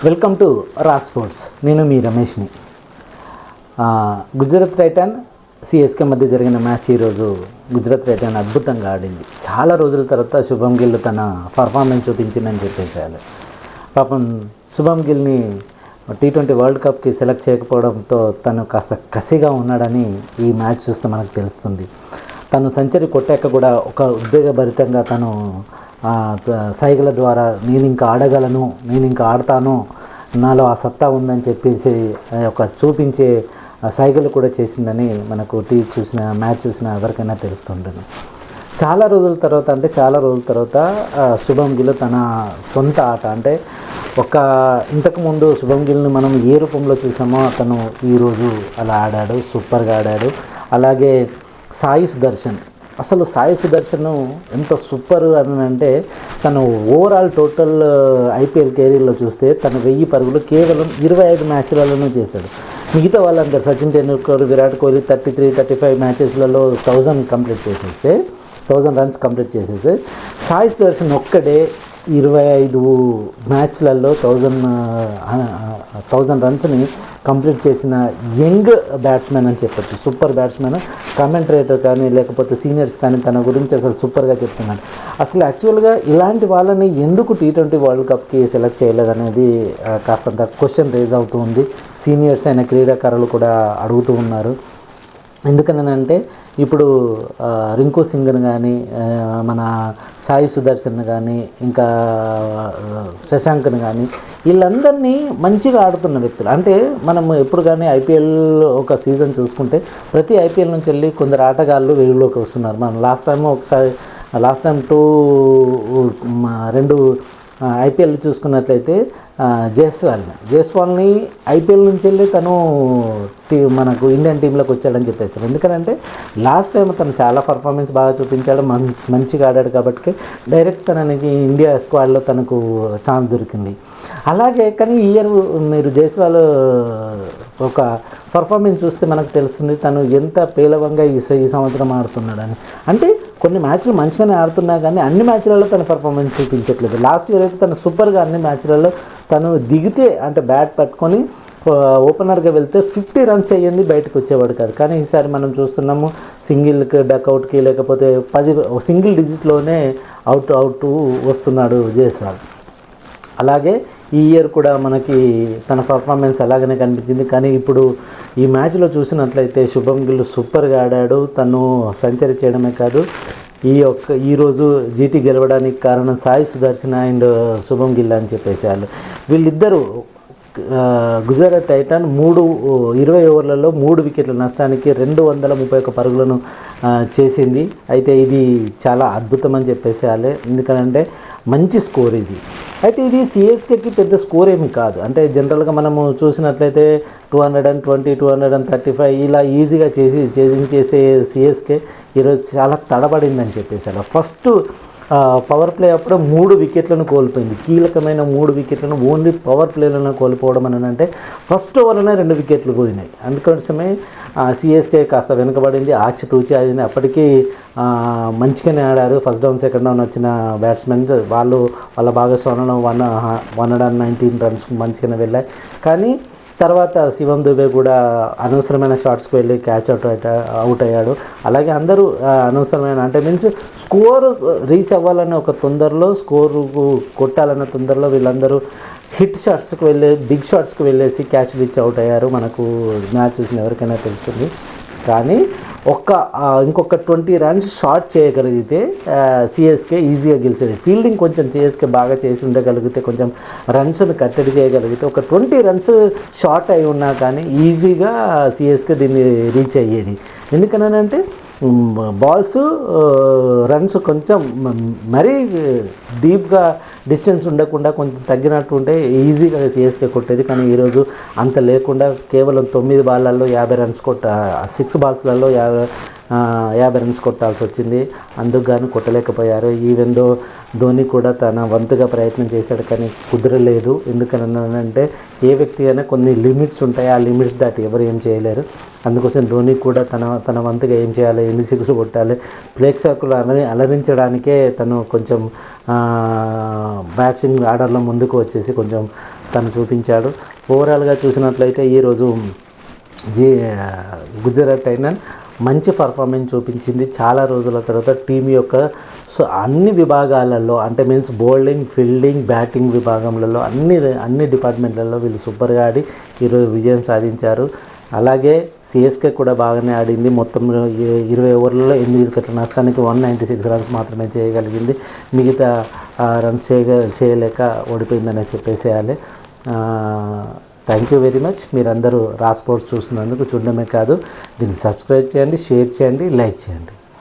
Welcome to రా sports. నేను మీ రమేష్ని. Gujarat Titan CSK మధ్య జరిగిన మ్యాచ్ ఈరోజు గుజరాత్ టైటాన్ అద్భుతంగా ఆడింది. చాలా రోజుల తర్వాత శుభం గిల్ తన పర్ఫార్మెన్స్ చూపించిందని చెప్పేసేయాలి. పాపం శుభం గిల్ని T20 వరల్డ్ కప్కి సెలెక్ట్ చేయకపోవడంతో తను కాస్త కసిగా ఉన్నాడని ఈ మ్యాచ్ చూస్తే మనకు తెలుస్తుంది. తను సెంచరీ కొట్టాక కూడా ఒక ఉద్వేగభరితంగా తను సైగల ద్వారా నేను ఇంకా ఆడగలను, నేను ఇంకా ఆడతాను, నాలో ఆ సత్తా ఉందని చెప్పేసి ఒక చూపించే సైగలు కూడా చేసిందని మనకు మ్యాచ్ చూసిన ఎవరికైనా తెలుస్తుంటుంది. చాలా రోజుల తర్వాత శుభం గిల్ తన సొంత ఆట అంటే ఇంతకుముందు శుభం గిల్ని మనం ఏ రూపంలో చూసామో తను ఈరోజు అలా ఆడాడు, సూపర్గా ఆడాడు. అలాగే సాయి సుదర్శన్ ఎంత సూపర్ అని అంటే తను ఓవరాల్ టోటల్ ఐపీఎల్ కెరీర్లో చూస్తే తను 1000 పరుగులు కేవలం 25 మ్యాచ్లలోనూ చేశాడు. మిగతా వాళ్ళందరూ సచిన్ టెండూల్కర్, విరాట్ కోహ్లీ 33-35 మ్యాచెస్లలో 1000 రన్స్ కంప్లీట్ చేసేస్తే సాయి సుదర్శన్ ఒక్కడే 25 మ్యాచ్లలో 1000 రన్స్ని కంప్లీట్ చేసిన యంగ్ బ్యాట్స్మెన్ అని చెప్పొచ్చు. Super batsmen. కామెంటరేటర్ కానీ లేకపోతే సీనియర్స్ కానీ తన గురించి అసలు సూపర్గా చెప్తున్నాడు. అసలు యాక్చువల్గా ఇలాంటి వాళ్ళని ఎందుకు T20 వరల్డ్ కప్కి సెలెక్ట్ చేయలేదనేది కాస్తంత క్వశ్చన్ రేజ్ అవుతూ ఉంది. సీనియర్స్ అయిన క్రీడాకారులు కూడా అడుగుతూ ఉన్నారు. ఎందుకనంటే ఇప్పుడు రింకు సింగ్ని కానీ, మన సాయి సుదర్శన్ కానీ, ఇంకా శశాంక్ని కానీ వీళ్ళందరినీ మంచిగా ఆడుతున్న వ్యక్తులు. అంటే మనం ఎప్పుడు కానీ ఐపీఎల్ ఒక సీజన్ చూసుకుంటే ప్రతి ఐపీఎల్ నుంచి వెళ్ళి కొందరు ఆటగాళ్ళు వెలుగులోకి వస్తున్నారు. మనం లాస్ట్ టైం 2 ఐపీఎల్ చూసుకున్నట్లయితే జైస్వాల్ని ఐపీఎల్ నుంచి వెళ్ళి తను మనకు ఇండియన్ టీంలోకి వచ్చాడని చెప్పేస్తారు. ఎందుకంటే లాస్ట్ టైం తను చాలా పర్ఫార్మెన్స్ బాగా చూపించాడు, మంచిగా ఆడాడు కాబట్టి డైరెక్ట్ తనకి ఇండియా స్క్వాడ్లో తనకు ఛాన్స్ దొరికింది. అలాగే కానీ ఈ ఇయర్ మీరు జైస్వాల్ ఒక పర్ఫార్మెన్స్ చూస్తే మనకు తెలుస్తుంది తను ఎంత పేలవంగా ఈ సంవత్సరం ఆడుతున్నాడని. అంటే కొన్ని మ్యాచ్లు మంచిగానే ఆడుతున్నా కానీ అన్ని మ్యాచ్లలో తన పర్ఫార్మెన్స్ చూపించట్లేదు. లాస్ట్ ఇయర్ అయితే తను సూపర్గా అన్ని మ్యాచ్లలో తను దిగితే అంటే బ్యాట్ పట్టుకొని ఓపెనర్గా వెళ్తే 50 రన్స్ అయ్యింది, బయటకు వచ్చేవాడు కాదు. కానీ ఈసారి మనం చూస్తున్నాము సింగిల్కి, డక్అవుట్కి లేకపోతే 10 సింగిల్ డిజిట్లోనే అవుట్ వస్తున్నాడు జైస్వాల్. అలాగే ఈ ఇయర్ కూడా మనకి తన పర్ఫార్మెన్స్ అలాగనే కనిపించింది. కానీ ఇప్పుడు ఈ మ్యాచ్లో చూసినట్లయితే శుభం గిల్ సూపర్గా ఆడాడు. తను సెంచరీ చేయడమే కాదు, ఈరోజు జీటీ గెలవడానికి కారణం సాయి సుదర్శన్ అండ్ శుభం గిల్ అని చెప్పేసారు. వీళ్ళిద్దరూ గుజరాత్ టైటాన్ 20 ఓవర్లలో 3 వికెట్ల నష్టానికి 231 పరుగులను చేసింది. అయితే ఇది చాలా అద్భుతం అని చెప్పేసేయాలి. ఎందుకంటే మంచి స్కోర్ ఇది. అయితే ఇది సిఎస్కేకి పెద్ద స్కోర్ ఏమి కాదు. అంటే జనరల్గా మనము చూసినట్లయితే 220, 235 ఇలా ఈజీగా చేసే సిఎస్కే ఈరోజు చాలా తడబడిందని చెప్పేసారు. ఫస్ట్ పవర్ ప్లే అప్పుడు 3 వికెట్లను కోల్పోయింది. కీలకమైన 3 వికెట్లను ఓన్లీ పవర్ ప్లేలను కోల్పోవడం అని అంటే ఫస్ట్ ఓవర్లోనే 2 వికెట్లు పోయినాయి. అందుకోసమే సిఎస్కే కాస్త వెనుకబడింది, ఆచితూచి ఆడింది. అప్పటికీ మంచిగానే ఆడారు. ఫస్ట్ డౌన్, సెకండ్ డౌన్ వచ్చిన బ్యాట్స్మెన్ వాళ్ళ భాగస్వామ్యంలో 119 రన్స్ మంచిగానే వెళ్ళాయి. కానీ తర్వాత శివం దుబే కూడా అనవసరమైన షాట్స్కి వెళ్ళి క్యాచ్ అవుట్ అయ్యాడు. అలాగే అందరూ అనవసరమైన అంటే మీన్స్ స్కోర్ రీచ్ అవ్వాలనే ఒక తొందరలో, స్కోరు కొట్టాలన్న తొందరలో వీళ్ళందరూ హిట్ షాట్స్కి బిగ్ షాట్స్కి వెళ్ళేసి క్యాచ్ రీచ్ అవుట్ అయ్యారు. మనకు మ్యాచ్ చూసిన ఎవరికైనా తెలుస్తుంది. కానీ ఇంకొక 20 రన్స్ షార్ట్ చేయగలిగితే సిఎస్కే ఈజీగా గెలిచేది. ఫీల్డింగ్ కొంచెం సిఎస్కే బాగా చేసి ఉండగలిగితే, కొంచెం రన్స్ను కట్టడి చేయగలిగితే, ఒక 20 రన్స్ షార్ట్ అయి ఉన్నా కానీ ఈజీగా సిఎస్కే దీన్ని రీచ్ అయ్యేది. ఎందుకనంటే రన్స్ కొంచెం మరీ డీప్గా డిస్టెన్స్ ఉండకుండా కొంచెం తగ్గినట్టు ఉంటే ఈజీగా సిఎస్కే కొట్టేది. కానీ ఈరోజు అంత లేకుండా కేవలం 9 బాళ్ళల్లో 50 రన్స్ 6 బాల్స్లలో 50 రన్స్ కొట్టాల్సి వచ్చింది. అందుకు గాను కొట్టలేకపోయారు. ఈవెన్ దో ధోని కూడా తన వంతుగా ప్రయత్నం చేశాడు, కానీ కుదరలేదు. ఎందుకనంటే ఏ వ్యక్తి అయినా కొన్ని లిమిట్స్ ఉంటాయి, ఆ లిమిట్స్ దాటి ఎవరు ఏం చేయలేరు. అందుకోసం ధోని కూడా తన వంతుగా ఏం చేయాలి, ఎన్ని 6 కొట్టాలి, ప్రేక్షకులు అలరించడానికే తను కొంచెం బ్యాట్సింగ్ ఆర్డర్లో ముందుకు వచ్చేసి కొంచెం తను చూపించాడు. ఓవరాల్గా చూసినట్లయితే ఈరోజు గుజరాత్ టైటన్స్ మంచి పర్ఫార్మెన్స్ చూపించింది. చాలా రోజుల తర్వాత టీం యొక్క అన్ని విభాగాలలో అంటే మీన్స్ బౌలింగ్, ఫీల్డింగ్, బ్యాటింగ్ విభాగంలో అన్ని డిపార్ట్మెంట్లలో వీళ్ళు సూపర్గా ఆడి ఈరోజు విజయం సాధించారు. అలాగే సిఎస్కే కూడా బాగానే ఆడింది. మొత్తం 20 ఓవర్లలో 8 వికెట్ల నష్టానికి 196 రన్స్ మాత్రమే చేయగలిగింది. మిగతా రన్స్ చేయలేక ఓడిపోయిందనే చెప్పేసేయాలి. Thank you very much. మీరందరూ రా స్పోర్ట్స్ చూస్తున్నందుకు. చూడడమే కాదు, దీన్ని సబ్స్క్రైబ్ చేయండి, షేర్ చేయండి, లైక్ చేయండి.